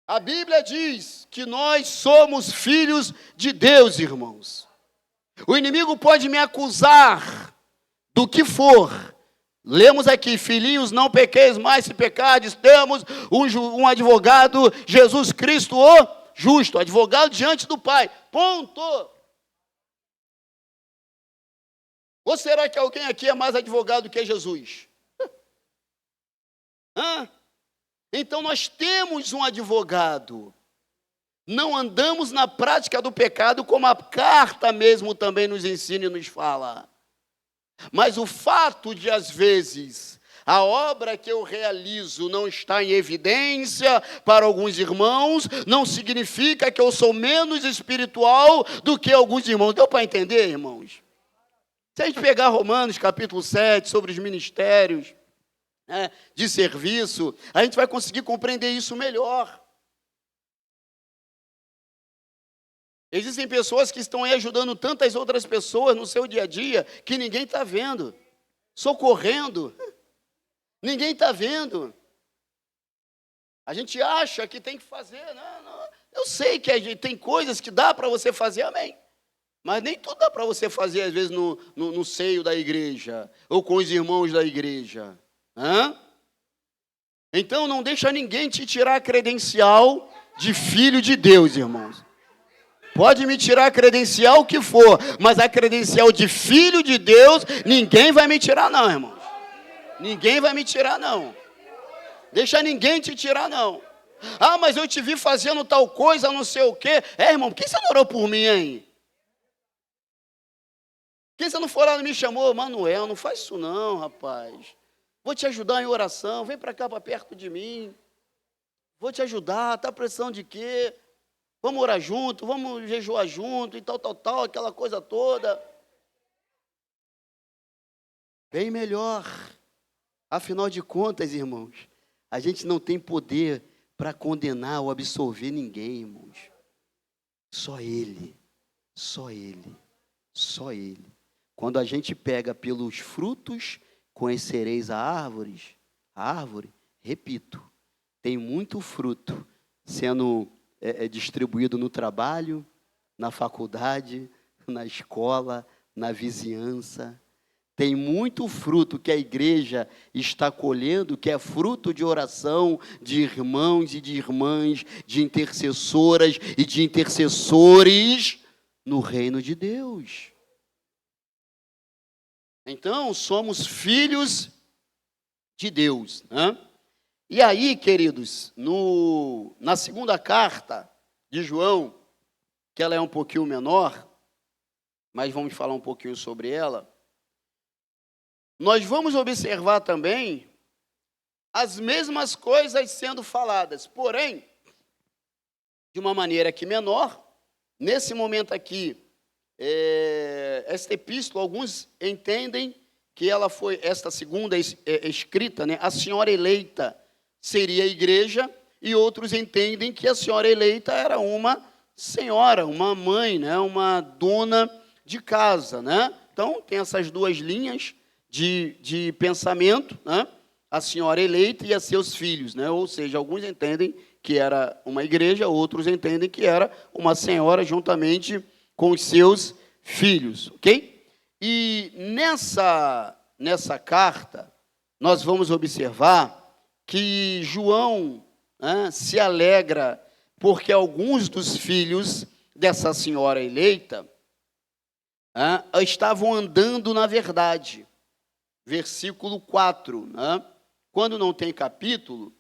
A Bíblia diz que nós somos filhos de Deus, irmãos. O inimigo pode me acusar do que for. Lemos aqui, filhinhos, não pequeis mais, se pecardes, temos um advogado, Jesus Cristo, o justo, advogado diante do Pai. Ponto. Ou será que alguém aqui é mais advogado que Jesus? Então nós temos um advogado. Não andamos na prática do pecado, como a carta mesmo também nos ensina e nos fala. Mas o fato de, às vezes, a obra que eu realizo não está em evidência para alguns irmãos, não significa que eu sou menos espiritual do que alguns irmãos. Deu para entender, irmãos? Se a gente pegar Romanos capítulo 7, sobre os ministérios, né, de serviço, a gente vai conseguir compreender isso melhor. Existem pessoas que estão aí ajudando tantas outras pessoas no seu dia a dia, que ninguém está vendo, socorrendo, ninguém está vendo. A gente acha que tem que fazer, não. Eu sei que tem coisas que dá para você fazer, amém. Mas nem tudo dá para você fazer, às vezes, no seio da igreja, ou com os irmãos da igreja. Então, não deixa ninguém te tirar a credencial de filho de Deus, irmãos. Pode me tirar a credencial que for, mas a credencial de filho de Deus, ninguém vai me tirar não, irmãos. Ninguém vai me tirar não. Deixa ninguém te tirar não. Mas eu te vi fazendo tal coisa, não sei o quê. Irmão, por que você não orou por mim, hein? Por que você não foi lá e me chamou? Manuel, não faz isso não, rapaz. Vou te ajudar em oração, vem para cá, para perto de mim. Vou te ajudar, está precisando de quê? Vamos orar junto, vamos jejuar junto e tal, aquela coisa toda. Bem melhor. Afinal de contas, irmãos, A gente não tem poder para condenar ou absolver ninguém, irmãos. Só Ele, só Ele, só Ele. Quando a gente pega pelos frutos, conhecereis a árvore, repito, tem muito fruto sendo distribuído no trabalho, na faculdade, na escola, na vizinhança. Tem muito fruto que a igreja está colhendo, que é fruto de oração de irmãos e de irmãs, de intercessoras e de intercessores no reino de Deus. Então, somos filhos de Deus, né? E aí, queridos, na segunda carta de João, que ela é um pouquinho menor, mas vamos falar um pouquinho sobre ela, nós vamos observar também as mesmas coisas sendo faladas, porém, de uma maneira que menor. Nesse momento aqui, esta epístola, alguns entendem que ela foi, esta segunda escrita, né, a senhora eleita seria a igreja, e outros entendem que a senhora eleita era uma senhora, uma mãe, né, uma dona de casa, né? Então, tem essas duas linhas de pensamento, né? A senhora eleita e a seus filhos, né? Ou seja, alguns entendem que era uma igreja, outros entendem que era uma senhora juntamente com os seus filhos, ok? E nessa carta, nós vamos observar que João, né, se alegra porque alguns dos filhos dessa senhora eleita estavam andando na verdade. Versículo 4, né? Quando não tem capítulo,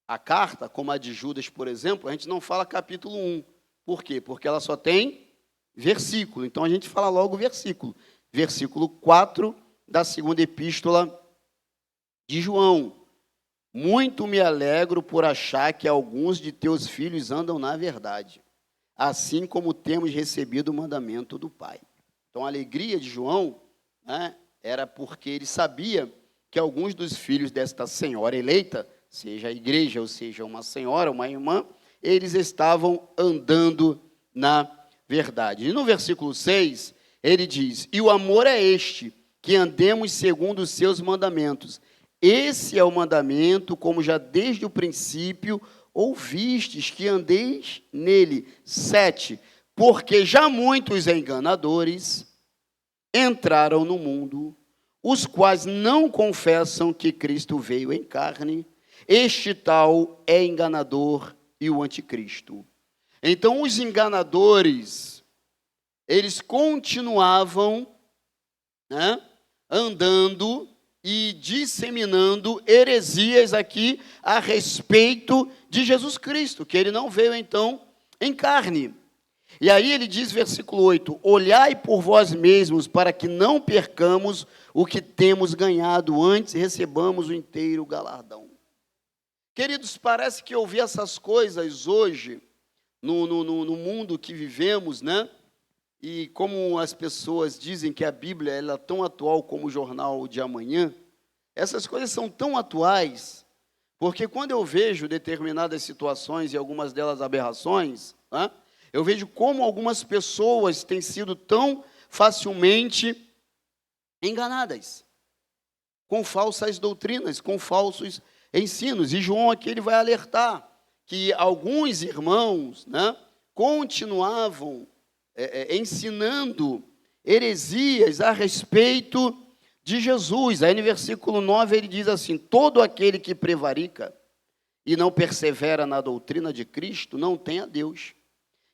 a carta, como a de Judas, por exemplo, a gente não fala capítulo 1. Por quê? Porque ela só tem versículo. Então, a gente fala logo versículo. Versículo 4 da segunda epístola de João. Muito me alegro por achar que alguns de teus filhos andam na verdade, assim como temos recebido o mandamento do Pai. Então, a alegria de João, né, era porque ele sabia que alguns dos filhos desta senhora eleita, seja a igreja ou seja uma senhora, uma irmã, eles estavam andando na verdade. E no versículo 6, ele diz: e o amor é este, que andemos segundo os seus mandamentos. Esse é o mandamento, como já desde o princípio ouvistes, que andeis nele. 7, porque já muitos enganadores entraram no mundo, os quais não confessam que Cristo veio em carne. Este tal é enganador e o anticristo. Então, os enganadores, eles continuavam, né, andando e disseminando heresias aqui a respeito de Jesus Cristo, que ele não veio, então, em carne. E aí ele diz, versículo 8, olhai por vós mesmos, para que não percamos o que temos ganhado, antes recebamos o inteiro galardão. Queridos, parece que ouvir essas coisas hoje, no mundo que vivemos, né? E como as pessoas dizem que a Bíblia ela é tão atual como o jornal de amanhã, essas coisas são tão atuais, porque quando eu vejo determinadas situações e algumas delas aberrações, né, eu vejo como algumas pessoas têm sido tão facilmente enganadas, com falsas doutrinas, com falsos ensinos. E João aqui ele vai alertar que alguns irmãos, né, continuavam ensinando heresias a respeito de Jesus. Aí no versículo 9 ele diz assim: todo aquele que prevarica e não persevera na doutrina de Cristo não tem a Deus.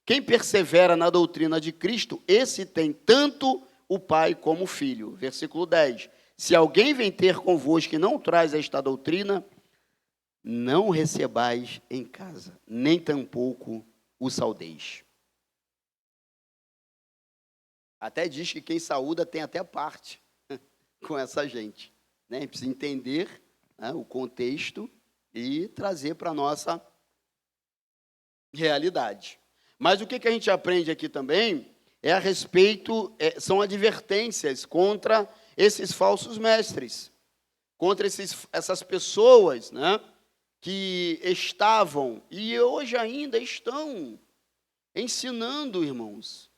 Quem persevera na doutrina de Cristo, esse tem tanto o Pai como o Filho. Versículo 10. Se alguém vem ter convosco e não traz esta doutrina, não recebais em casa, nem tampouco o saudeis. Até diz que quem saúda tem até parte com essa gente, né? A gente precisa entender, né, o contexto e trazer para a nossa realidade. Mas o que a gente aprende aqui também é a respeito, são advertências contra esses falsos mestres, contra essas pessoas, né, que estavam e hoje ainda estão ensinando, irmãos.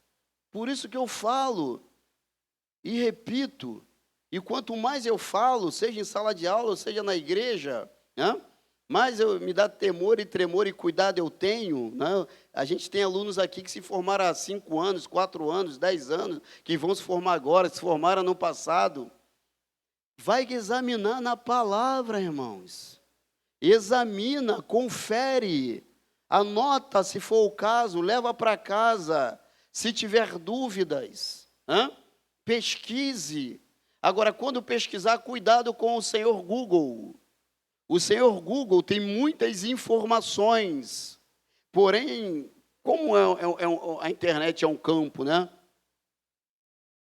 Por isso que eu falo e repito, e quanto mais eu falo, seja em sala de aula, seja na igreja, né, mais me dá temor e tremor e cuidado eu tenho, né? A gente tem alunos aqui que se formaram há 5 anos, 4 anos, 10 anos, que vão se formar agora, se formaram no passado. Vai examinar na palavra, irmãos. Examina, confere, anota se for o caso, leva para casa, se tiver dúvidas, né? Pesquise. Agora, quando pesquisar, cuidado com o senhor Google. O senhor Google tem muitas informações, porém, como a internet é um campo, né,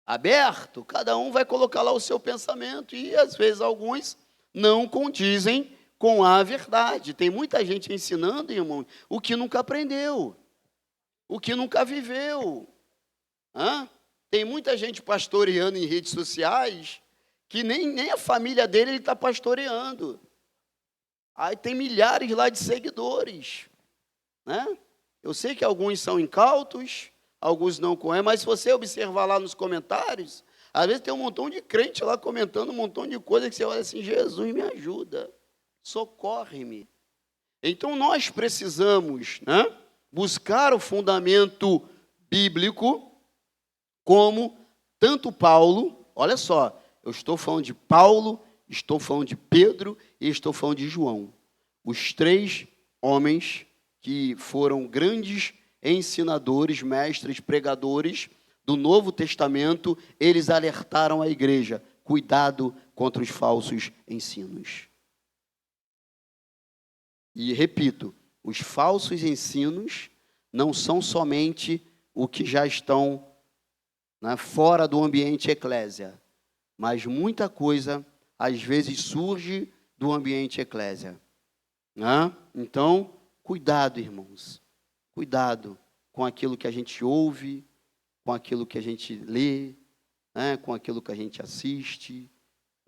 aberto, cada um vai colocar lá o seu pensamento e, às vezes, alguns não condizem com a verdade. Tem muita gente ensinando, irmão, o que nunca aprendeu, o que nunca viveu. Tem muita gente pastoreando em redes sociais que nem a família dele ele está pastoreando. Aí tem milhares lá de seguidores, né? Eu sei que alguns são incautos, alguns não conhecem, mas se você observar lá nos comentários, às vezes tem um montão de crente lá comentando um montão de coisa que você olha assim, Jesus me ajuda, socorre-me. Então nós precisamos, né, buscar o fundamento bíblico, como tanto Paulo, olha só, eu estou falando de Paulo, estou falando de Pedro e estou falando de João. Os 3 homens que foram grandes ensinadores, mestres, pregadores do Novo Testamento, eles alertaram a igreja, cuidado contra os falsos ensinos. E repito, os falsos ensinos não são somente o que já estão, né, fora do ambiente eclésia, mas muita coisa às vezes surge do ambiente eclésia. Né? Então, cuidado, irmãos. Cuidado com aquilo que a gente ouve, com aquilo que a gente lê, né? Com aquilo que a gente assiste.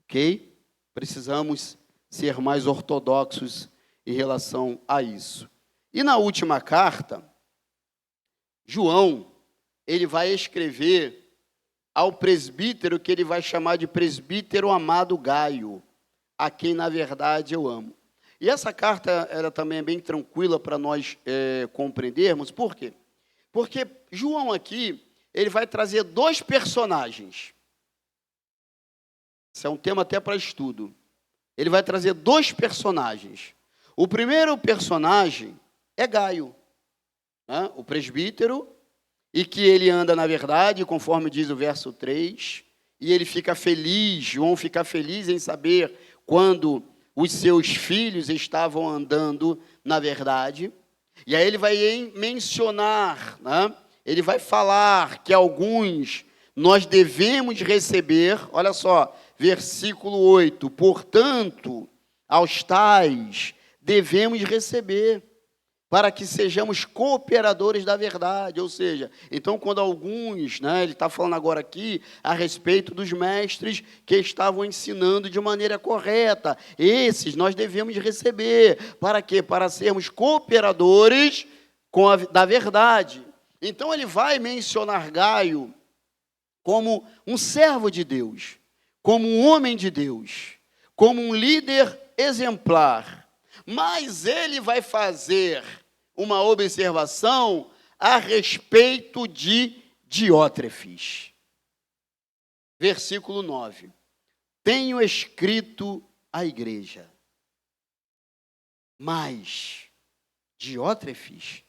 Ok? Precisamos ser mais ortodoxos em relação a isso. E na última carta, João, ele vai escrever ao presbítero que ele vai chamar de presbítero amado Gaio, a quem, na verdade, eu amo. E essa carta ela também é bem tranquila para nós compreendermos. Por quê? Porque João aqui, ele vai trazer 2 personagens. Isso é um tema até para estudo. Ele vai trazer 2 personagens. O primeiro personagem é Gaio, né? O presbítero, e que ele anda na verdade, conforme diz o verso 3, e ele fica feliz, João fica feliz em saber quando os seus filhos estavam andando na verdade, e aí ele vai mencionar, né? Ele vai falar que alguns nós devemos receber, olha só, versículo 8, portanto, aos tais devemos receber, para que sejamos cooperadores da verdade, ou seja, então quando alguns, né, ele está falando agora aqui a respeito dos mestres que estavam ensinando de maneira correta, esses nós devemos receber, para quê? Para sermos cooperadores da verdade. Então ele vai mencionar Gaio como um servo de Deus, como um homem de Deus, como um líder exemplar, mas ele vai fazer uma observação a respeito de Diótrefes. Versículo 9. Tenho escrito à igreja, mas Diótrefes,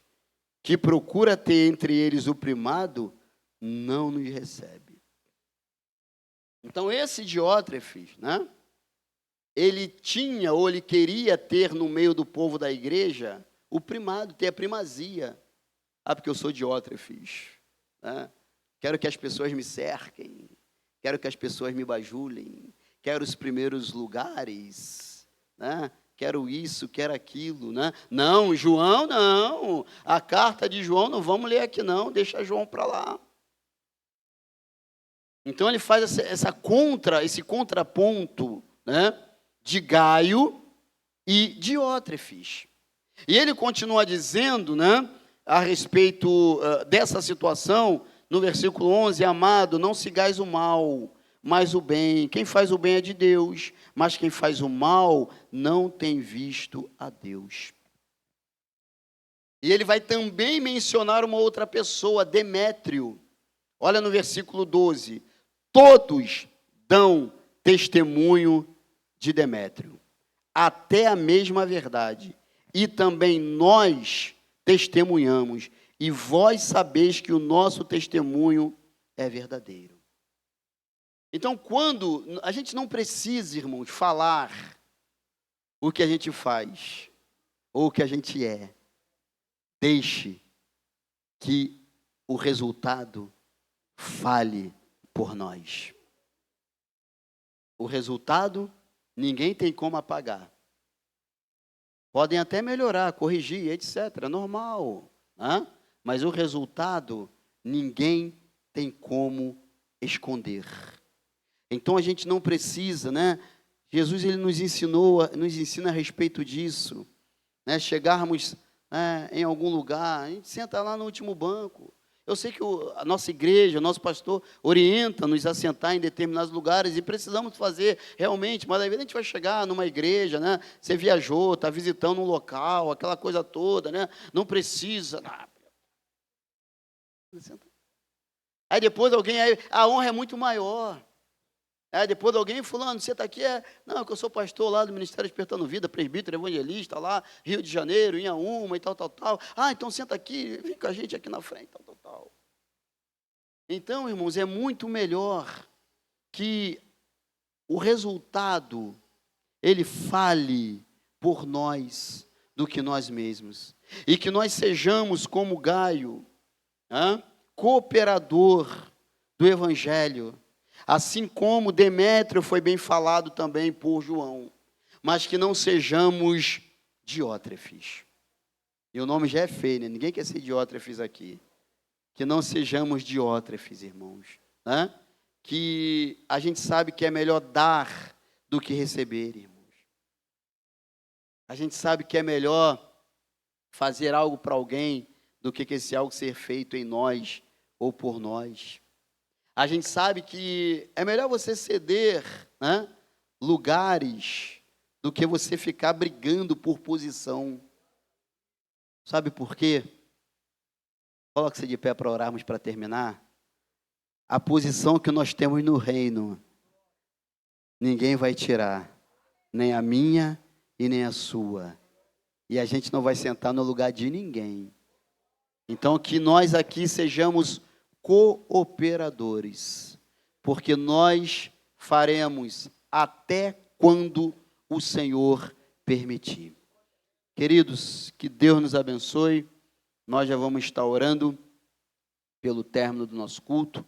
que procura ter entre eles o primado, não nos recebe. Então esse Diótrefes, né? Ele tinha ou ele queria ter no meio do povo da igreja o primado, ter a primazia. Porque eu sou Diótrefes, né? Quero que as pessoas me cerquem, quero que as pessoas me bajulem, quero os primeiros lugares, né? Quero isso, quero aquilo, né? Não, João não, a carta de João não vamos ler aqui não, deixa João para lá. Então ele faz esse contraponto, né, de Gaio e Diótrefes. E ele continua dizendo, né, a respeito dessa situação, no versículo 11, amado, não sigais o mal, mas o bem. Quem faz o bem é de Deus, mas quem faz o mal não tem visto a Deus. E ele vai também mencionar uma outra pessoa, Demétrio. Olha no versículo 12. Todos dão testemunho de Demétrio, até a mesma verdade. E também nós testemunhamos, e vós sabeis que o nosso testemunho é verdadeiro. Então, quando a gente não precisa, irmãos, falar o que a gente faz, ou o que a gente é, deixe que o resultado fale por nós. O resultado, ninguém tem como apagar. Podem até melhorar, corrigir, etc. Normal. Né? Mas o resultado, ninguém tem como esconder. Então a gente não precisa, né? Jesus ele nos ensina a respeito disso. Né? Chegarmos em algum lugar, a gente senta lá no último banco. Eu sei que a nossa igreja, o nosso pastor orienta-nos a sentar em determinados lugares e precisamos fazer realmente, mas às vezes a gente vai chegar numa igreja, né? Você viajou, está visitando um local, aquela coisa toda, né? Não precisa. Aí depois a honra é muito maior. Depois alguém, fulano, você está aqui? Não, que eu sou pastor lá do Ministério Despertando Vida, presbítero, evangelista, lá, Rio de Janeiro, Inhaúma e tal. Então senta aqui, vem com a gente aqui na frente, tal. Então, irmãos, é muito melhor que o resultado, ele fale por nós do que nós mesmos. E que nós sejamos como Gaio, cooperador do Evangelho. Assim como Demétrio foi bem falado também por João, mas que não sejamos Diótrefes. E o nome já é feio, né? Ninguém quer ser Diótrefes aqui. Que não sejamos Diótrefes, irmãos. Né? Que a gente sabe que é melhor dar do que receber, irmãos. A gente sabe que é melhor fazer algo para alguém do que esse algo ser feito em nós ou por nós. A gente sabe que é melhor você ceder, né, lugares do que você ficar brigando por posição. Sabe por quê? Coloque-se de pé para orarmos para terminar. A posição que nós temos no reino, ninguém vai tirar, nem a minha e nem a sua. E a gente não vai sentar no lugar de ninguém. Então, que nós aqui sejamos cooperadores, porque nós faremos até quando o Senhor permitir. Queridos, que Deus nos abençoe. Nós já vamos estar orando pelo término do nosso culto.